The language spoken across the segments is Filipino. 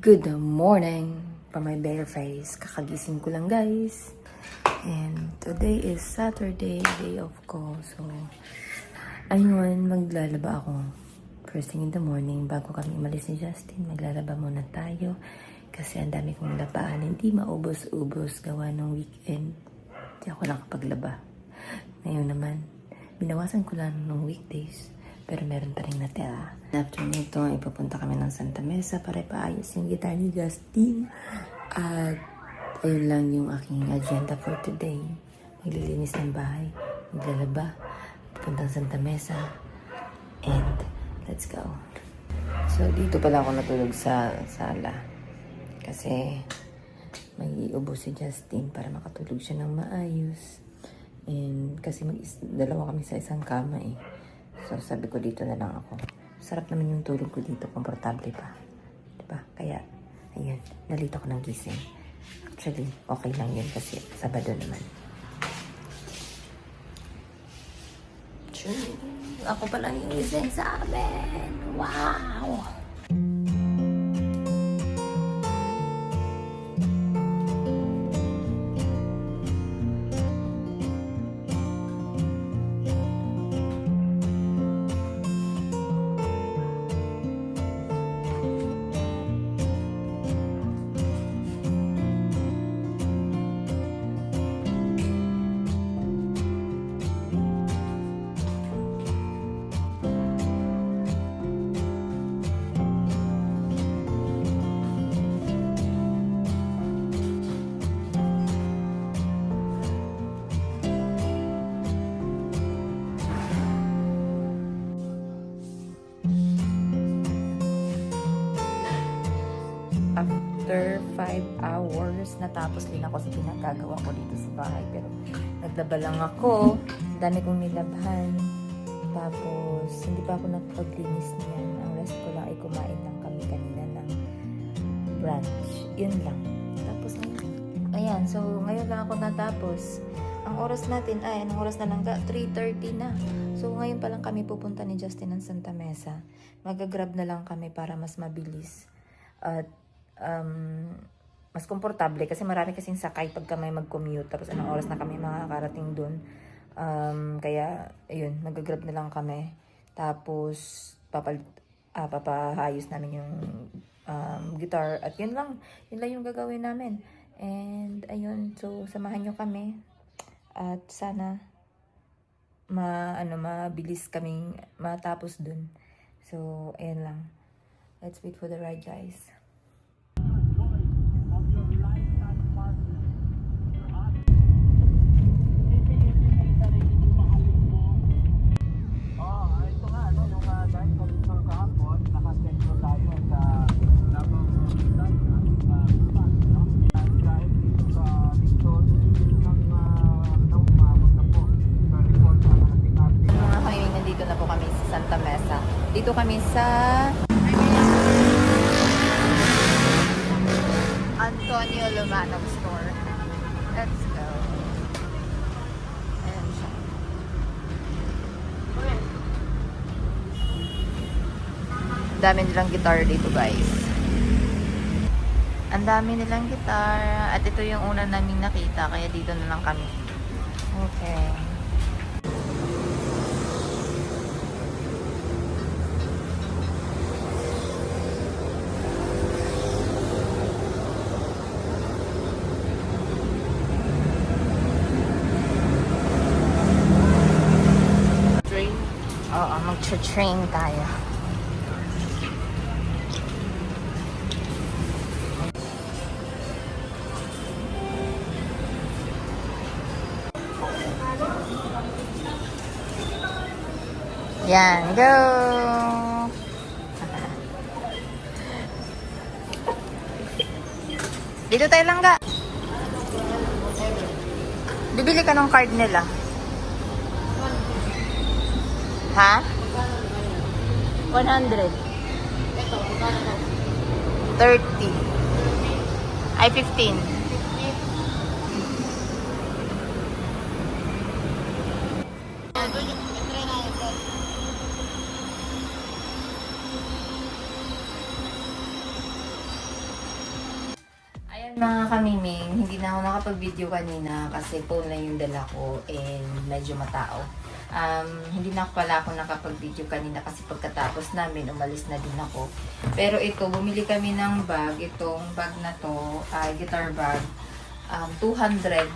Good morning from my bare face. Kakagising ko lang, guys. And today is Saturday, day off ko. So, ayun, maglalaba ako. First thing in the morning, bago kami umalis ni Justin, maglalaba muna tayo. Kasi ang dami kong labaan. Hindi maubos-ubos gawa ng weekend. Hindi ako nakapaglaba. Ngayon naman, binawasan ko lang ng weekdays. Pero meron pa rin natira. After nito, ipapunta kami ng Santa Mesa para ipaayos yung guitar ni Justin. At ayun lang yung aking agenda for today. Maglilinis ng bahay, maglalaba, pupunta ng Santa Mesa, and let's go. So, dito pala ako natulog sa sala. Kasi may ubos si Justin para makatulog siya ng maayos. And kasi dalawa kami sa isang kama eh. So, sabi ko dito na lang ako. Sarap naman yung tulog ko dito. Komportable pa. Diba? Kaya, ayun. Nalito ko ng gising. Actually, okay lang yun kasi Sabado naman. Ako pa lang yung gising sa amin. Wow! After 5 hours, natapos din ako sa pinagagawa ko dito sa bahay. Pero naglaba lang ako. Dami kong nilabhan. Tapos, hindi pa ako nagpaglinis niyan. Ang rest ko lang ay kumain lang kami kanina ng brunch. Yun lang. Tapos, ayan. So, ngayon lang ako natapos. Ang oras natin ay, anong oras na lang? 3:30 na. So, ngayon pa lang kami pupunta ni Justin ng Santa Mesa. Magagrab na lang kami para mas mabilis. At mas komportable kasi marami kasing sakay pagka may mag-commute tapos anong oras na kami makakarating dun. Kaya ayun, mag-grab na lang kami tapos papahayos namin yung guitar at yun lang yung gagawin namin. And ayun, so samahan nyo kami at sana mabilis kaming matapos dun. So ayun lang, let's wait for the ride, guys. Dito kami sa Antonio Lumanov store. Let's go. Ayan siya. Dami nilang guitar dito, guys. Ang dami nilang guitar. At ito yung una naming nakita. Kaya dito na lang kami. Okay. Oo, mag-train tayo. Yan, go! Dito tayo lang ga. Bibili ka ng card nila. Ha? 100. Ito, 30. Ay, 15. Mga kamiming, hindi na ako nakapag-video kanina kasi phone lang yung dala ko and medyo matao. Hindi na pala ako nakapag-video kanina kasi pagkatapos namin, umalis na din ako. Pero ito, bumili kami ng bag. Itong bag na to, guitar bag. 200.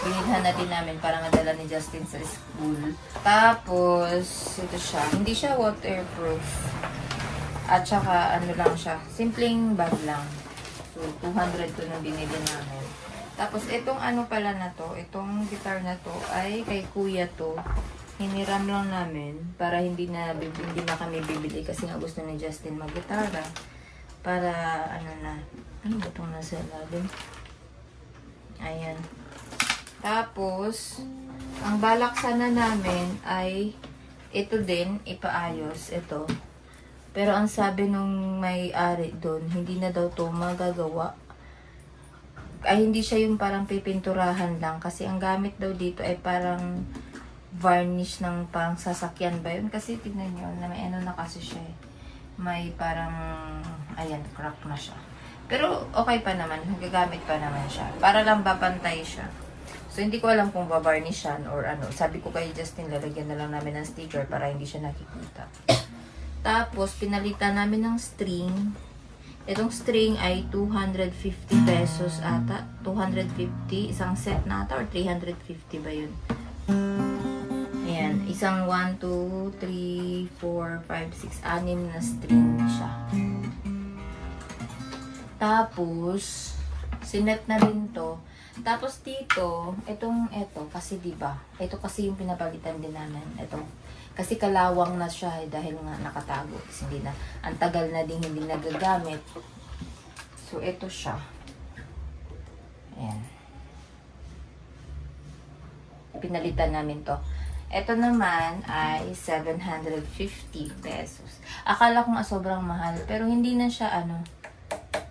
Binilhan na din namin para madala ni Justin sa school. Tapos, ito siya. Hindi siya waterproof. At saka, ano lang siya. Simpleng bag lang. So, 200 to nung binili namin. Tapos, itong ano pala na to, itong guitar na to, ay kay kuya to. Hiniram lang namin para hindi na kami bibili kasi nga gusto ni Justin mag-gitara. Para, ano ba itong nasa ilalim? Ayan. Tapos, ang balak sana namin ay ito din, ipaayos. Ito. Pero ang sabi nung may-ari doon, hindi na daw to magagawa. Ay, hindi siya yung parang pipinturahan lang. Kasi ang gamit daw dito ay parang varnish ng pang sasakyan ba yun? Kasi tignan nyo, na may ano na kasi siya eh. May parang, ayan, crack na siya. Pero okay pa naman, gagamit pa naman siya. Para lang babantay siya. So, hindi ko alam kung babarnish yan or ano. Sabi ko kay Justin, lalagyan na lang namin ng sticker para hindi siya nakikita. Tapos, pinalitan namin ng string. Itong string ay 250 pesos ata. 250, isang set na ata or 350 ba yun? Ayan, isang 1, 2, 3, 4, 5, 6, 6 na string siya. Tapos, sinet na rin to. Tapos dito, ito kasi 'di ba? Ito kasi yung pinapalitan din namin. Ito. Kasi kalawang na siya dahil nga nakatago. Kasi hindi na, ang tagal na din hindi nagagamit. So ito siya. Ayan. Pinalitan namin to. Ito naman ay 750 pesos. Akala ko nga sobrang mahal, pero hindi na siya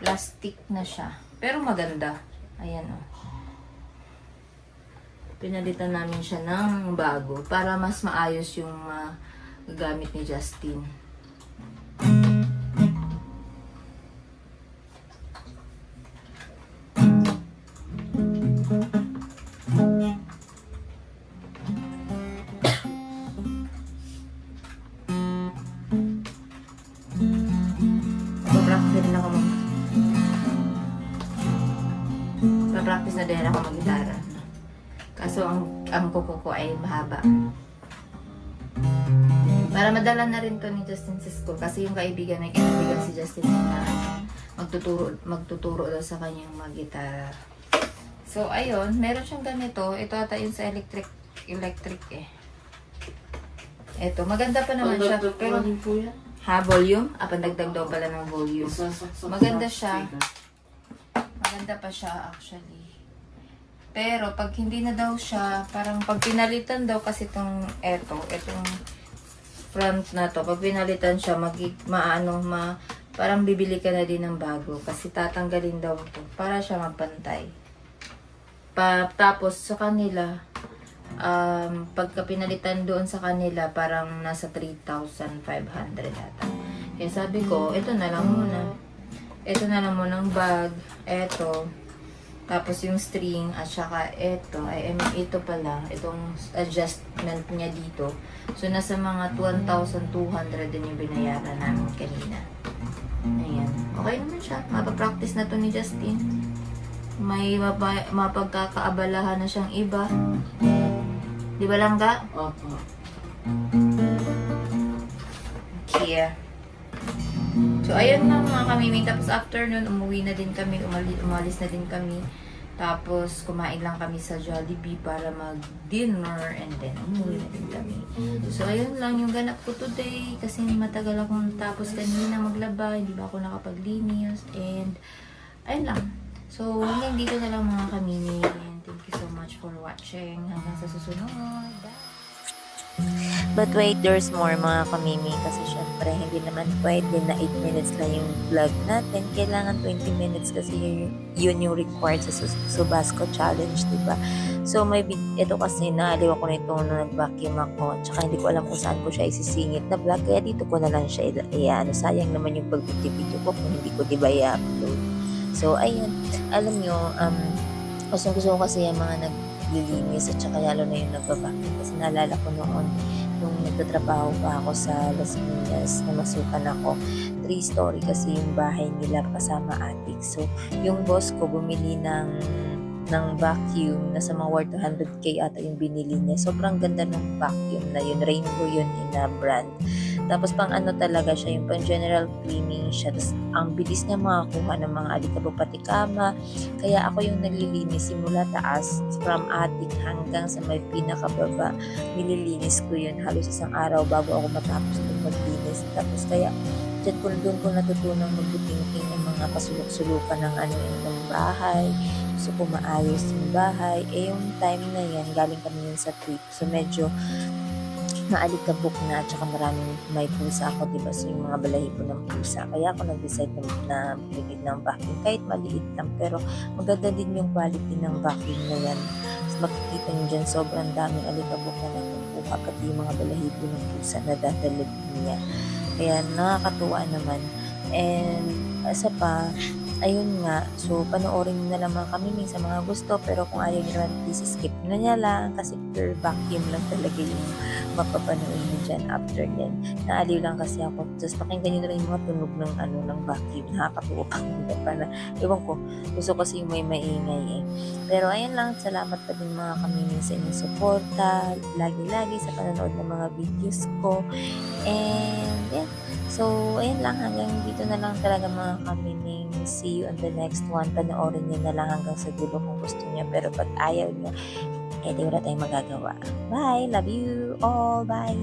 plastic na siya. Pero maganda. Ayan o. Pinalitan namin siya ng bago para mas maayos yung gamit ni Justin. Practice na din ako mag-gitara. Kaso ang kuko ko ay mahaba. Para madala na rin to ni Justin sa school. Kasi yung kaibigan si Justin na magtuturo daw sa kanyang mag-gitara. So, ayun. Meron siyang ganito. Ito ata yun sa electric eh. Ito. Maganda pa naman siya. Pero, volume? Pandagdag daw pala ng volume. Maganda siya. Maganda pa siya actually. Pero pag hindi na daw siya, parang pag pinalitan daw kasi itong front na to, pag pinalitan siya, parang bibili ka na din ng bago kasi tatanggalin daw to para siya mapantay. Tapos sa kanila, pagka pinalitan doon sa kanila, parang nasa 3,500 ata. Kaya sabi ko, ito na lang muna. Ito na lang muna ng bag, ito. Tapos yung string at saka ito pala, itong adjustment niya dito. So nasa mga 1,200 din yung binayaran namin kanina. Ayan. Okay naman siya. Mapapractice na to ni Justin. May mapagkakaabalahan na siyang iba. Di ba lang ka? Opo. Okay. So, ayun na mga kamiming. Tapos, after nun, umuwi na din kami. Umalis na din kami. Tapos, kumain lang kami sa Jollibee para mag-dinner. And then, umuwi na din kami. So, ayun lang yung ganap ko today. Kasi matagal akong tapos kanina maglaba. Hindi ba ako nakapaglinis. And, ayun lang. So, hanggang dito na lang mga kamiming. And thank you so much for watching. Hanggang sa susunod. Bye! But wait, there's more mga kamimi kasi syempre hindi naman pwede na 8 minutes lang yung vlog natin. Kailangan 20 minutes kasi yun yung required sa Subasco Challenge, diba? So ito kasi naaliw ako nito nung nag-vacuum ako. Tsaka hindi ko alam kung saan ko siya isisingit na vlog. Kaya dito ko na lang siya sayang naman yung pag-video ko kung hindi ko diba i-upload. So, ayun, alam nyo, gusto ko kasi yung mga naglilinis at saka lalo na yung nagbabaking kasi naalala ko noon nung nagtatrabaho pa ako sa Las Piñas, namasukan ako. 3-story kasi yung bahay nila kasama attic. So, yung boss ko bumili ng vacuum na sa mga worth 200k ata yung binili niya. Sobrang ganda ng vacuum na yun. Rainbow yun in a brand. Tapos pang ano talaga siya, yung pang general cleaning siya. Tapos ang bilis niya makakuha ng mga alikabok pati kama. Kaya ako yung naglilinis simula taas from attic hanggang sa may pinakababa. Nililinis ko yun halos isang araw bago ako matapos ng maglinis. Tapos kaya doon ko natutunang magbutingking yung mga kasulok-sulukan ng ano yung bahay. Gusto ko maayos yung bahay. Yung time na yan, galing kami yun sa trip. So medyo maalikabok na at saka maraming may pusa ako, diba? So yung mga balahibo ng pusa. Kaya ako nag-decide na bumili ng vacuum. Kahit maliit lang, pero maganda din yung quality ng vacuum na yan. So, makikita nyo dyan, sobrang daming alikabok na nakukuha, pati yung mga balahibo ng pusa na dadalib niya. Kaya nakakatuwa naman. And isa pa, ayun nga, so panoorin nyo na lang mga kami sa mga gusto, pero kung ayaw nyo naman, please skip na niya lang kasi pure vacuum lang talaga yung mapapanood nyo dyan after nyan. Naaliw lang kasi ako. Tapos pakinggan nyo na lang yung mga tunog ng vacuum. Nakakatuwa pang pa na. Ewan ko, gusto kasi yung may maingay eh. Pero ayun lang, salamat pa din mga kami sa inyong suporta, lagi-lagi sa panonood ng mga videos ko. And yeah, so ayun lang, hanggang dito na lang talaga mga kamining. See you on the next one. Panoorin nyo na lang hanggang sa dulo kung gusto niya. Pero pag ayaw nyo, di wala tayong magagawa. Bye! Love you all! Bye!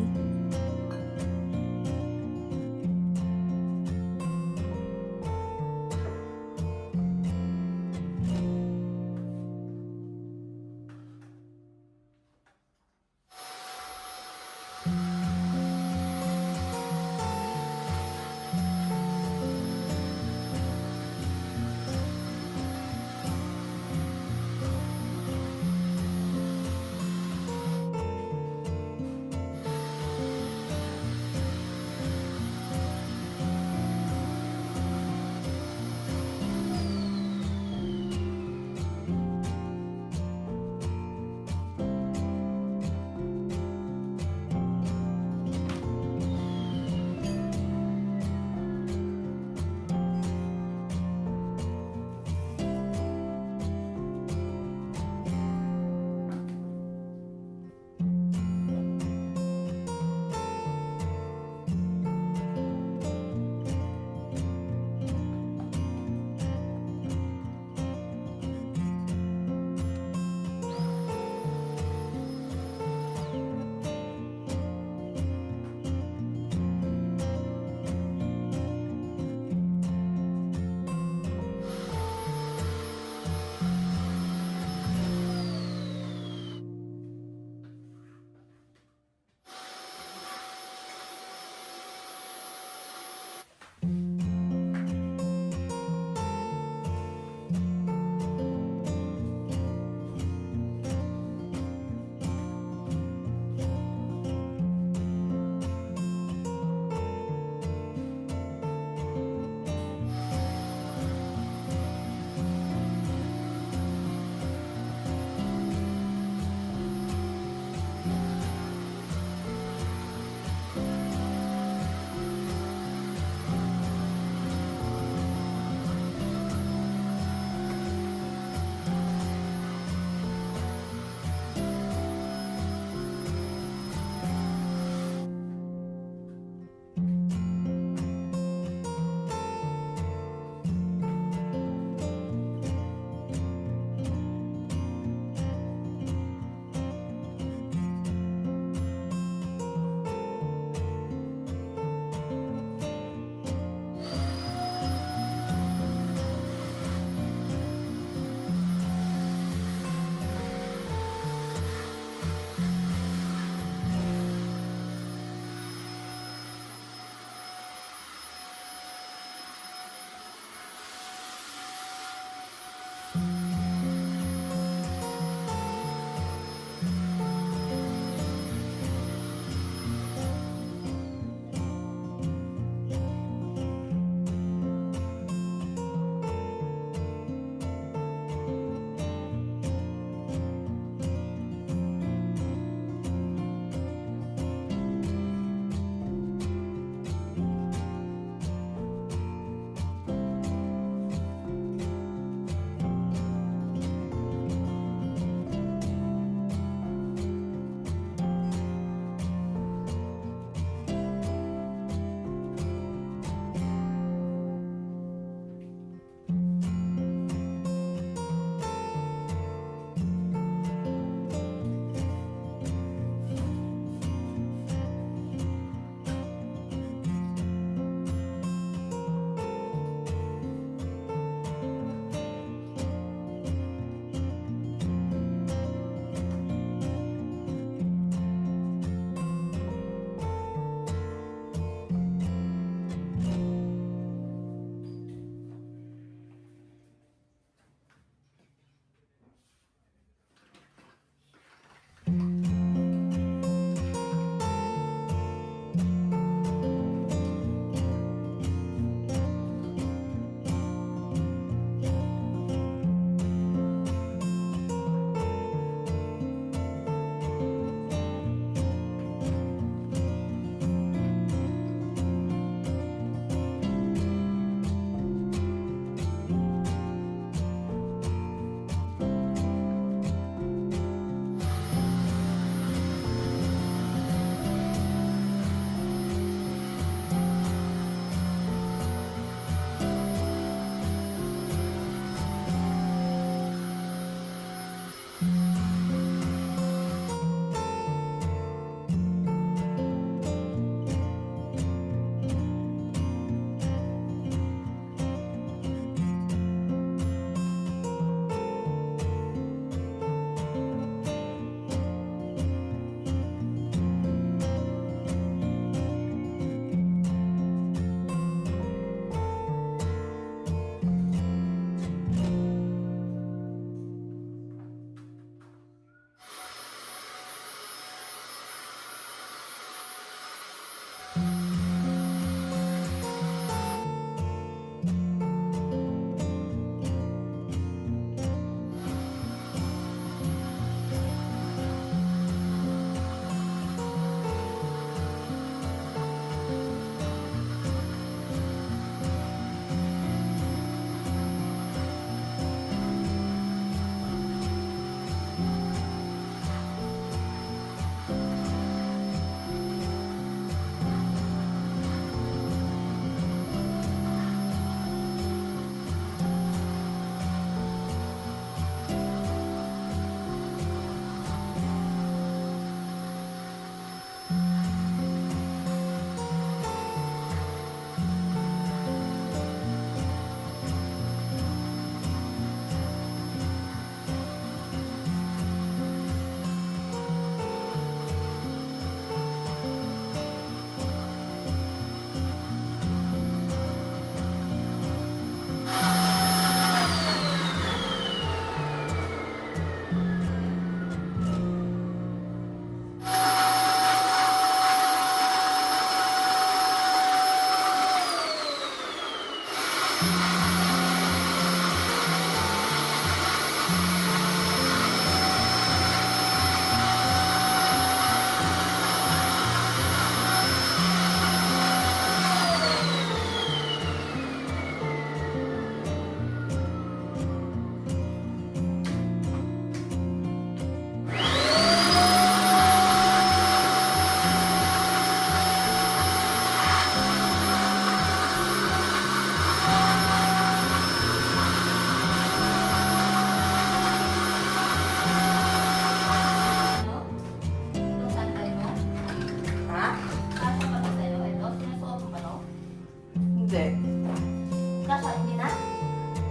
Hindi na?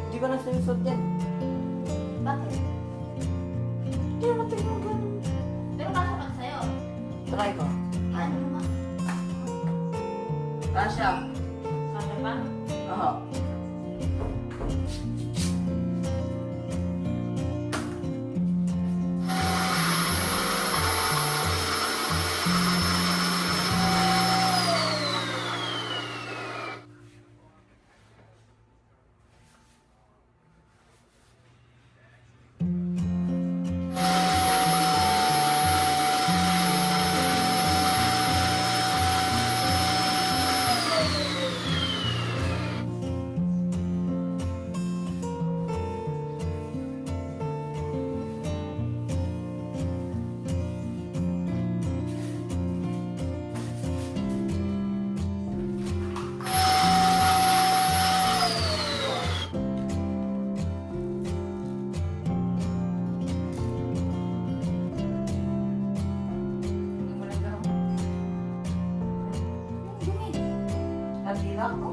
Hindi ko na sinusot yan. Bakit? Hindi naman tingin yung ganun. Pero kasha pa sa'yo. Try ko. Ano mo? Kasha. Kasha pa? Oo. Nandila ko.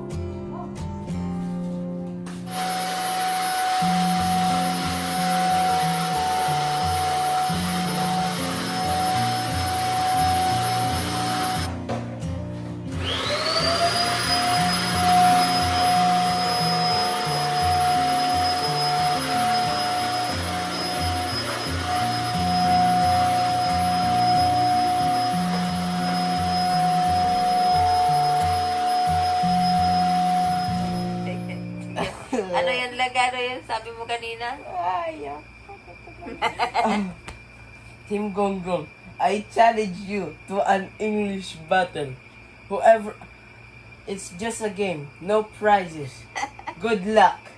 Ano yan, lagaro yan? Sabi mo kanina? Team Gonggong, I challenge you to an English battle. Whoever... It's just a game. No prizes. Good luck.